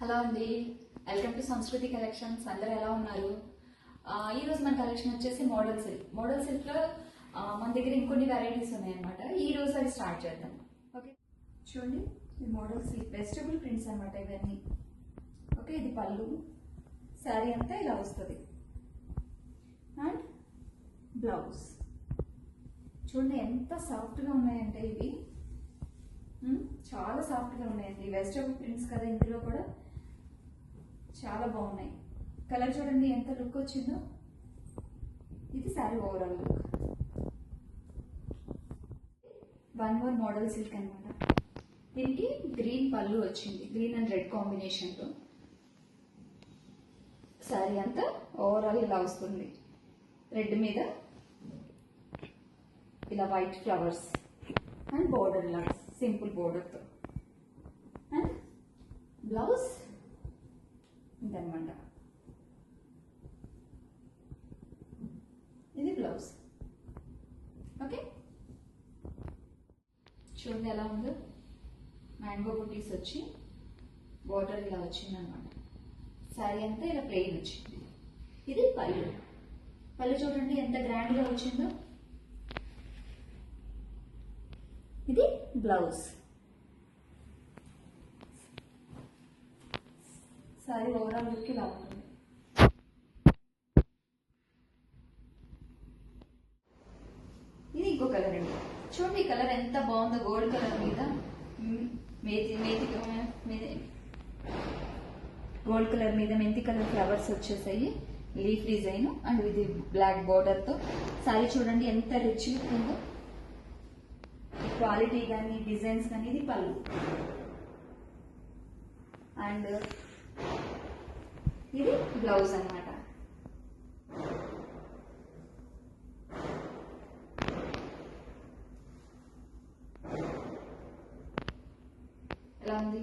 Hello అండి, welcome to సంస్కృతి collections. అందరూ ఎలా ఉన్నారు? ఈరోజు మన కలెక్షన్ వచ్చేసి మోడల్ సిల్క్లో మన దగ్గర ఇంకొన్ని వెరైటీస్ ఉన్నాయన్నమాట. ఈరోజు అవి స్టార్ట్ చేద్దాం. ఓకే, చూడండి, ఈ మోడల్ సిల్క్ వెజిటబుల్ ప్రింట్స్ అనమాట ఇవన్నీ. ఓకే, ఇది పళ్ళు, శారీ అంతా ఇలా వస్తుంది అండ్ బ్లౌజ్. చూడండి ఎంత సాఫ్ట్గా ఉన్నాయంటే ఇవి, చాలా సాఫ్ట్గా ఉన్నాయండి. వెజిటబుల్ ప్రింట్స్ కదా, ఇందులో కూడా చాలా బాగున్నాయి. కలర్ చూడండి ఎంత లుక్ వచ్చిందో. ఇది sari overall look. One more model silk అనమాట. దీనికి గ్రీన్ పళ్ళు వచ్చింది, గ్రీన్ అండ్ రెడ్ కాంబినేషన్తో. శారీ అంతా ఓవరాల్ ఇలా వస్తుంది. రెడ్ మీద ఇలా వైట్ ఫ్లవర్స్ అండ్ బోర్డర్ లాగా సింపుల్ బోర్డర్తో. అండ్ బ్లౌజ్ ఇదన్నమాట. ఇది బ్లౌజ్. ఓకే, చూడండి ఎలా ఉందో. మ్యాంగో బుటీస్ వచ్చి బోర్డర్ ఇలా వచ్చింది అనమాట. శారీ అంతా ఇలా ప్లెయిన్ వచ్చింది. ఇది పళ్ళు. పళ్ళు చూడండి ఎంత గ్రాండ్గా వచ్చిందో. ఇది బ్లౌజ్. సారీ ఓవరాల్ లుక్ ఇలా ఉంటుంది. ఇది ఇంకో కలర్ అండి. చూడండి ఈ కలర్ ఎంత బాగుందో. గోల్డ్ కలర్ మీద గోల్డ్ కలర్ మీద మెంతి కలర్ ఫ్లవర్స్ వచ్చేసాయి, లీఫ్ డిజైన్ అండ్ ఇది బ్లాక్ బోర్డర్ తో. సారీ చూడండి ఎంత రిచ్ లుక్ ఉందో. క్వాలిటీ కానీ డిజైన్స్ కానీ. ఇది పళ్ళు అండ్ ఇది బ్లౌజ్ అన్నమాట. ఎలా ఉంది?